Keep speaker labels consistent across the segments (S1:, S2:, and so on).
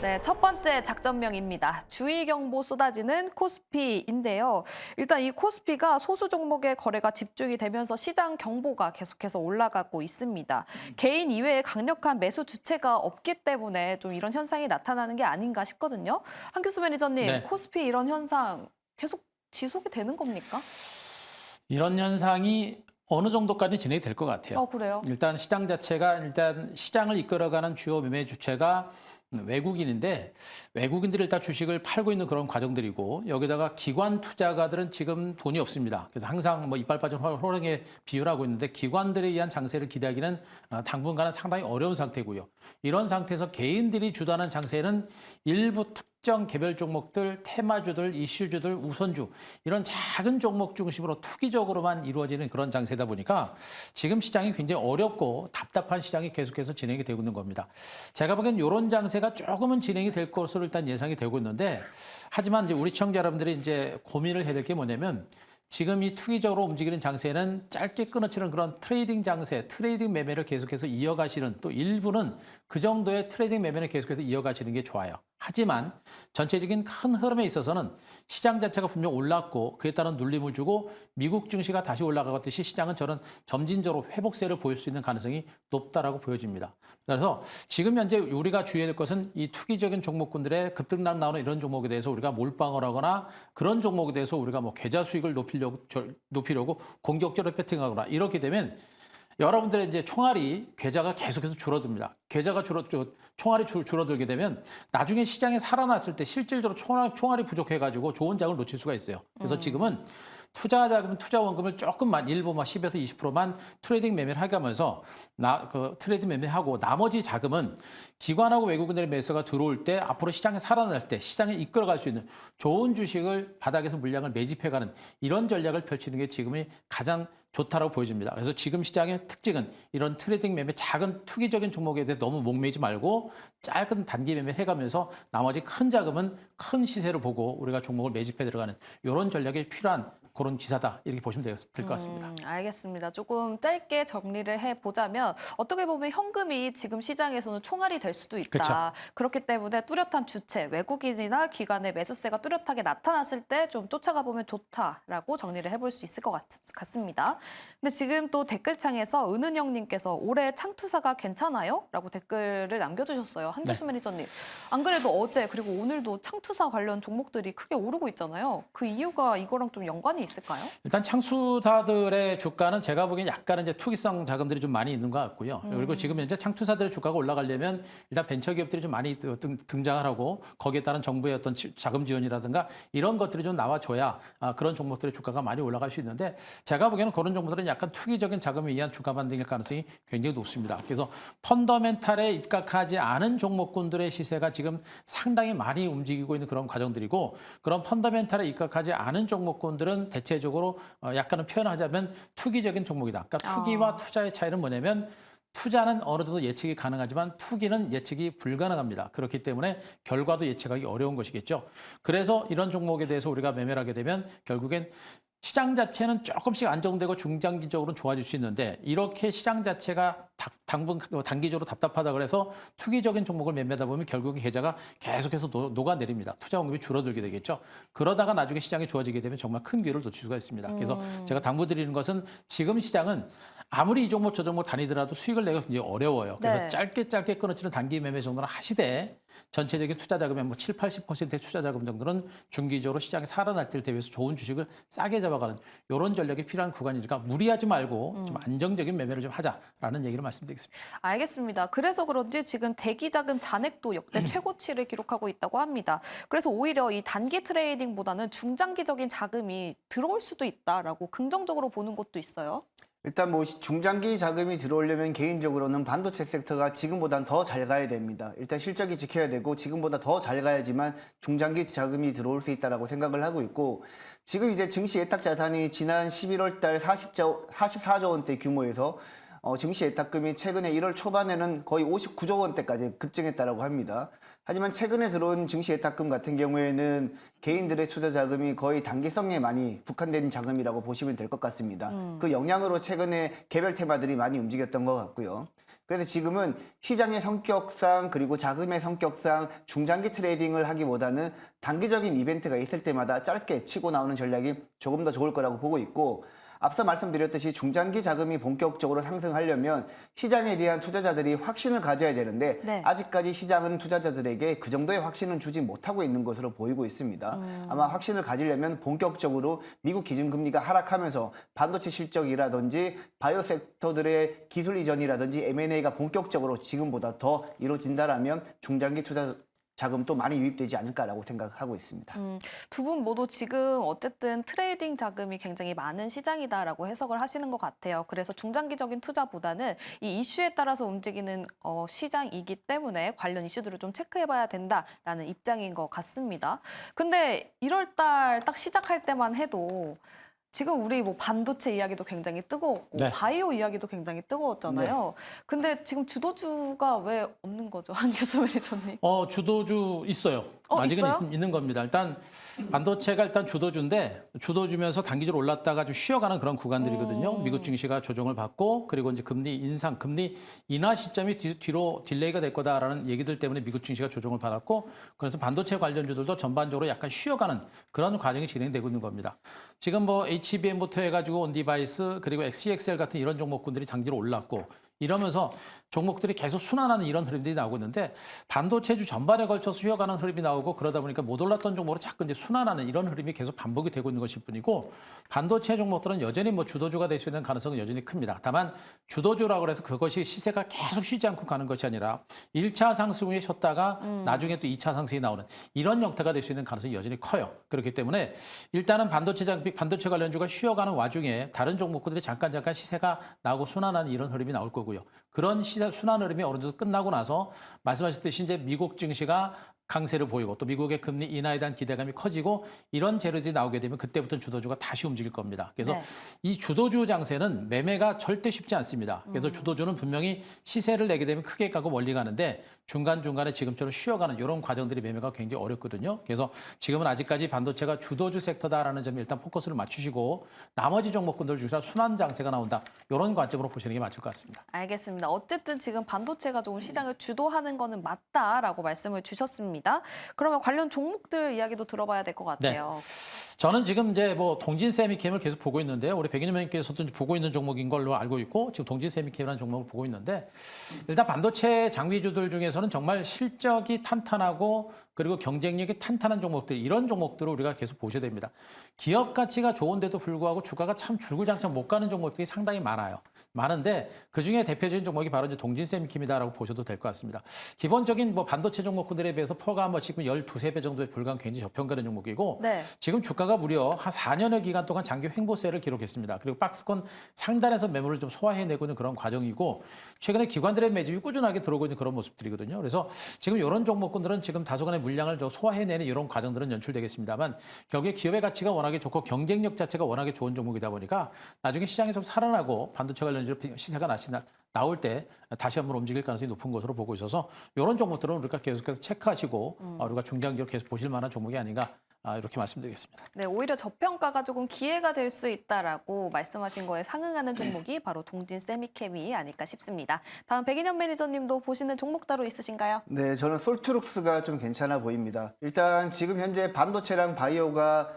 S1: 네, 첫 번째 작전명입니다. 주의 경보 쏟아지는 코스피인데요. 일단 이 코스피가 소수 종목의 거래가 집중이 되면서 시장 경보가 계속해서 올라가고 있습니다. 개인 이외에 강력한 매수 주체가 없기 때문에 좀 이런 현상이 나타나는 게 아닌가 싶거든요. 한규수 매니저님,
S2: 네.
S1: 코스피 이런 현상 계속 지속이 되는 겁니까?
S2: 이런 현상이 어느 정도까지 진행이 될 것 같아요.
S1: 그래요?
S2: 일단 시장 자체가 일단 시장을 이끌어가는 주요 매매 주체가 외국인인데 외국인들이 일단 주식을 팔고 있는 그런 과정들이고 여기다가 기관 투자가들은 지금 돈이 없습니다. 그래서 항상 뭐 이빨 빠진 호랑이에 비유를 하고 있는데 기관들에 의한 장세를 기대하기는 당분간은 상당히 어려운 상태고요. 이런 상태에서 개인들이 주도하는 장세는 일부 특정 개별 종목들, 테마주들, 이슈주들, 우선주 이런 작은 종목 중심으로 투기적으로만 이루어지는 그런 장세다 보니까 지금 시장이 굉장히 어렵고 답답한 시장이 계속해서 진행이 되고 있는 겁니다. 제가 보기엔 이런 장세가 조금은 진행이 될 것으로 일단 예상이 되고 있는데 하지만 이제 우리 시청자 여러분들이 이제 고민을 해야 될 게 뭐냐면 지금 이 투기적으로 움직이는 장세는 짧게 끊어치는 그런 트레이딩 장세, 트레이딩 매매를 계속해서 이어가시는 또 일부는 그 정도의 트레이딩 매매를 계속해서 이어가시는 게 좋아요. 하지만 전체적인 큰 흐름에 있어서는 시장 자체가 분명 올랐고 그에 따른 눌림을 주고 미국 증시가 다시 올라가듯이 시장은 저는 점진적으로 회복세를 보일 수 있는 가능성이 높다라고 보여집니다. 그래서 지금 현재 우리가 주의해야 될 것은 이 투기적인 종목군들의 급등락 나오는 이런 종목에 대해서 우리가 몰빵을 하거나 그런 종목에 대해서 우리가 뭐 계좌 수익을 높이려고 공격적으로 배팅하거나 이렇게 되면 여러분들의 이제 총알이 계좌가 계속해서 줄어듭니다. 계좌가 총알이 줄어들게 되면 나중에 시장에 살아났을 때 실질적으로 총알이 부족해가지고 좋은 장을 놓칠 수가 있어요. 그래서 지금은 투자 자금, 투자 원금을 조금만 일부만 10에서 20%만 트레이딩 매매를 하면서 트레이딩 매매하고 나머지 자금은 기관하고 외국인들의 매수가 들어올 때 앞으로 시장에 살아날 때 시장에 이끌어갈 수 있는 좋은 주식을 바닥에서 물량을 매집해가는 이런 전략을 펼치는 게 지금이 가장 좋다라고 보여집니다. 그래서 지금 시장의 특징은 이런 트레이딩 매매 작은 투기적인 종목에 대해 너무 목매지 말고 짧은 단기 매매 해가면서 나머지 큰 자금은 큰 시세를 보고 우리가 종목을 매집해 들어가는 이런 전략이 필요한 그런 기사다 이렇게 보시면 될 것 같습니다.
S1: 알겠습니다. 조금 짧게 정리를 해보자면 어떻게 보면 현금이 지금 시장에서는 총알이 될 수도 있다.
S2: 그쵸.
S1: 그렇기 때문에 뚜렷한 주체, 외국인이나 기관의 매수세가 뚜렷하게 나타났을 때 좀 쫓아가 보면 좋다라고 정리를 해볼 수 있을 것 같습니다. 근데 지금 또 댓글창에서 은은영님께서 올해 창투사가 괜찮아요? 라고 댓글을 남겨주셨어요. 한규수 매니저님. 안 그래도 어제 그리고 오늘도 창투사 관련 종목들이 크게 오르고 있잖아요. 그 이유가 이거랑 좀 연관이 있을까요?
S2: 일단 창투사들의 주가는 제가 보기엔 약간은 이제 투기성 자금들이 좀 많이 있는 것 같고요. 그리고 지금 현재 창투사들의 주가가 올라가려면 일단 벤처기업들이 좀 많이 등장을 하고 거기에 따른 정부의 어떤 자금 지원이라든가 이런 것들이 좀 나와줘야 그런 종목들의 주가가 많이 올라갈 수 있는데 제가 보기에는 그런 종목들은 약간 투기적인 자금에 의한 주가 반등일 가능성이 굉장히 높습니다. 그래서 펀더멘탈에 입각하지 않은 종목군들의 시세가 지금 상당히 많이 움직이고 있는 그런 과정들이고 그런 펀더멘탈에 입각하지 않은 종목군들은 대체적으로 약간은 표현하자면 투기적인 종목이다. 그러니까 투기와 투자의 차이는 뭐냐면 투자는 어느 정도 예측이 가능하지만 투기는 예측이 불가능합니다. 그렇기 때문에 결과도 예측하기 어려운 것이겠죠. 그래서 이런 종목에 대해서 우리가 매매를 하게 되면 결국엔 시장 자체는 조금씩 안정되고 중장기적으로는 좋아질 수 있는데 이렇게 시장 자체가 단기적으로 답답하다 그래서 투기적인 종목을 매매하다 보면 결국에 계좌가 계속해서 녹아내립니다. 투자 원금이 줄어들게 되겠죠. 그러다가 나중에 시장이 좋아지게 되면 정말 큰 기회를 놓칠 수가 있습니다. 그래서 제가 당부드리는 것은 지금 시장은 아무리 이 종목 저 종목 다니더라도 수익을 내기가 굉장히 어려워요. 그래서
S1: 네.
S2: 짧게 끊어지는 단기 매매 정도는 하시되 전체적인 투자 자금의 뭐 7, 80%의 투자 자금 정도는 중기적으로 시장이 살아날 때를 대비해서 좋은 주식을 싸게 잡아가는 이런 전략이 필요한 구간이니까 무리하지 말고 좀 안정적인 매매를 좀 하자라는 얘기를 말씀드리겠습니다.
S1: 알겠습니다. 그래서 그런지 지금 대기자금 잔액도 역대 최고치를 기록하고 있다고 합니다. 그래서 오히려 이 단기 트레이딩보다는 중장기적인 자금이 들어올 수도 있다라고 긍정적으로 보는 곳도 있어요.
S3: 일단 뭐 중장기 자금이 들어오려면 개인적으로는 반도체 섹터가 지금보다는 더 잘 가야 됩니다. 일단 실적이 지켜야 되고 지금보다 더 잘 가야지만 중장기 자금이 들어올 수 있다라고 생각을 하고 있고 지금 이제 증시 예탁 자산이 지난 11월 달 44조 원대 규모에서 증시 예탁금이 최근에 1월 초반에는 거의 59조 원대까지 급증했다라고 합니다. 하지만 최근에 들어온 증시 예탁금 같은 경우에는 개인들의 투자 자금이 거의 단기성에 많이 국한된 자금이라고 보시면 될 것 같습니다. 그 영향으로 최근에 개별 테마들이 많이 움직였던 것 같고요. 그래서 지금은 시장의 성격상 그리고 자금의 성격상 중장기 트레이딩을 하기보다는 단기적인 이벤트가 있을 때마다 짧게 치고 나오는 전략이 조금 더 좋을 거라고 보고 있고, 앞서 말씀드렸듯이 중장기 자금이 본격적으로 상승하려면 시장에 대한 투자자들이 확신을 가져야 되는데
S1: 네.
S3: 아직까지 시장은 투자자들에게 그 정도의 확신은 주지 못하고 있는 것으로 보이고 있습니다. 아마 확신을 가지려면 본격적으로 미국 기준금리가 하락하면서 반도체 실적이라든지 바이오 섹터들의 기술 이전이라든지 M&A가 본격적으로 지금보다 더 이루어진다라면 중장기 투자 자금도 많이 유입되지 않을까라고 생각하고 있습니다.
S1: 두 분 모두 지금 어쨌든 트레이딩 자금이 굉장히 많은 시장이다라고 해석을 하시는 것 같아요. 그래서 중장기적인 투자보다는 이 이슈에 따라서 움직이는 시장이기 때문에 관련 이슈들을 좀 체크해봐야 된다라는 입장인 것 같습니다. 근데 1월 달 딱 시작할 때만 해도 지금 우리 뭐 반도체 이야기도 굉장히 뜨거웠고
S2: 네.
S1: 바이오 이야기도 굉장히 뜨거웠잖아요. 근데 지금 주도주가 왜 없는 거죠, 한교수 매니저님?
S2: 주도주 있어요. 아직은
S1: 있어요?
S2: 있는 겁니다. 일단 반도체가 일단 주도주인데 주도주면서 단기적으로 올랐다가 좀 쉬어가는 그런 구간들이거든요. 미국 증시가 조정을 받고 그리고 이제 금리 인상, 금리 인하 시점이 뒤로 딜레이가 될 거다라는 얘기들 때문에 미국 증시가 조정을 받았고 그래서 반도체 관련주들도 전반적으로 약간 쉬어가는 그런 과정이 진행되고 있는 겁니다. 지금 뭐 HBM부터 해가지고 온디바이스 그리고 XCXL 같은 이런 종목군들이 장기로 올랐고 이러면서 종목들이 계속 순환하는 이런 흐름들이 나오고 있는데 반도체주 전반에 걸쳐서 쉬어가는 흐름이 나오고 그러다 보니까 못 올랐던 종목으로 자꾸 이제 순환하는 이런 흐름이 계속 반복이 되고 있는 것일 뿐이고 반도체 종목들은 여전히 뭐 주도주가 될 수 있는 가능성은 여전히 큽니다. 다만 주도주라고 해서 그것이 시세가 계속 쉬지 않고 가는 것이 아니라 1차 상승 후에 쉬었다가 나중에 또 2차 상승이 나오는 이런 형태가 될 수 있는 가능성이 여전히 커요. 그렇기 때문에 일단은 반도체 관련주가 쉬어가는 와중에 다른 종목들이 잠깐 시세가 나오고 순환하는 이런 흐름이 나올 거고요. 그런 시세 순환 흐름이 어느 정도 끝나고 나서 말씀하셨듯이 이제 미국 증시가 강세를 보이고 또 미국의 금리 인하에 대한 기대감이 커지고 이런 재료들이 나오게 되면 그때부터 주도주가 다시 움직일 겁니다. 그래서
S1: 네.
S2: 이 주도주 장세는 매매가 절대 쉽지 않습니다. 그래서 주도주는 분명히 시세를 내게 되면 크게 가고 멀리 가는데 중간중간에 지금처럼 쉬어가는 이런 과정들이 매매가 굉장히 어렵거든요. 그래서 지금은 아직까지 반도체가 주도주 섹터다라는 점에 일단 포커스를 맞추시고 나머지 종목군들 중에서 순환 장세가 나온다. 이런 관점으로 보시는 게 맞을 것 같습니다.
S1: 알겠습니다. 어쨌든 지금 반도체가 조금 시장을 주도하는 거는 맞다라고 말씀을 주셨습니다. 그러면 관련 종목들 이야기도 들어봐야 될 것 같아요.
S2: 저는 지금 이제 뭐 동진 세미캠을 계속 보고 있는데요. 우리 백인님께서도 보고 있는 종목인 걸로 알고 있고 지금 동진 세미캠이라는 종목을 보고 있는데 일단 반도체 장비주들 중에서는 정말 실적이 탄탄하고 그리고 경쟁력이 탄탄한 종목들 이런 종목들을 우리가 계속 보셔야 됩니다. 기업 가치가 좋은데도 불구하고 주가가 참 줄굴장창 못 가는 종목들이 상당히 많아요. 많은데 그중에 대표적인 종목이 바로 이제 동진 세미캠이다라고 보셔도 될 것 같습니다. 기본적인 뭐 반도체 종목군들에 비해서 퍼가 뭐 지금 12배 정도에 불과한 굉장히 저평가된 종목이고
S1: 네.
S2: 지금 주가가 무려 한 4년의 기간 동안 장기 횡보세를 기록했습니다. 그리고 박스권 상단에서 매물을 좀 소화해내고 있는 그런 과정이고 최근에 기관들의 매집이 꾸준하게 들어오고 있는 그런 모습들이거든요. 그래서 지금 이런 종목군들은 지금 다소간의 물량을 좀 소화해내는 이런 과정들은 연출되겠습니다만 결국에 기업의 가치가 워낙에 좋고 경쟁력 자체가 워낙에 좋은 종목이다 보니까 나중에 시장이 좀 살아나고 반도체 관련주로 시세가 나올 때 다시 한번 움직일 가능성이 높은 것으로 보고 있어서 이런 종목들은 우리가 계속해서 체크하시고 우리가 중장기로 계속 보실 만한 종목이 아닌가 이렇게 말씀드리겠습니다.
S1: 네, 오히려 저평가가 조금 기회가 될 수 있다라고 말씀하신 거에 상응하는 종목이 바로 동진 세미캠이 아닐까 싶습니다. 다음 백인현 매니저님도 보시는 종목 따로 있으신가요?
S3: 네, 저는 솔트룩스가 좀 괜찮아 보입니다. 일단 지금 현재 반도체랑 바이오가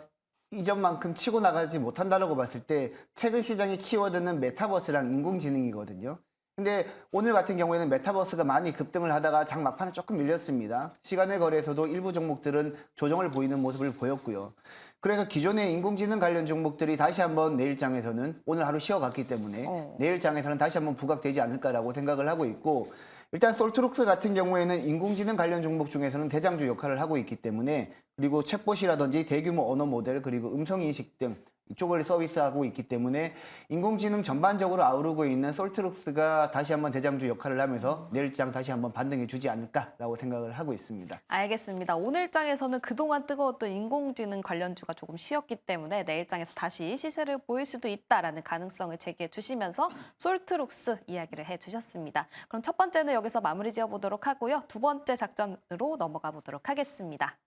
S3: 이전만큼 치고 나가지 못한다고 봤을 때 최근 시장의 키워드는 메타버스랑 인공지능이거든요. 근데 오늘 같은 경우에는 메타버스가 많이 급등을 하다가 장 막판에 조금 밀렸습니다. 시간의 거래에서도 일부 종목들은 조정을 보이는 모습을 보였고요. 그래서 기존의 인공지능 관련 종목들이 다시 한번 내일장에서는 오늘 하루 쉬어갔기 때문에 내일장에서는 다시 한번 부각되지 않을까라고 생각을 하고 있고 일단 솔트룩스 같은 경우에는 인공지능 관련 종목 중에서는 대장주 역할을 하고 있기 때문에 그리고 챗봇이라든지 대규모 언어 모델 그리고 음성인식 등 이쪽을 서비스하고 있기 때문에 인공지능 전반적으로 아우르고 있는 솔트룩스가 다시 한번 대장주 역할을 하면서 내일장 다시 한번 반등해 주지 않을까라고 생각을 하고 있습니다.
S1: 알겠습니다. 오늘장에서는 그동안 뜨거웠던 인공지능 관련주가 조금 쉬었기 때문에 내일장에서 다시 시세를 보일 수도 있다라는 가능성을 제기해 주시면서 솔트룩스 이야기를 해주셨습니다. 그럼 첫 번째는 여기서 마무리 지어보도록 하고요. 두 번째 작전으로 넘어가 보도록 하겠습니다.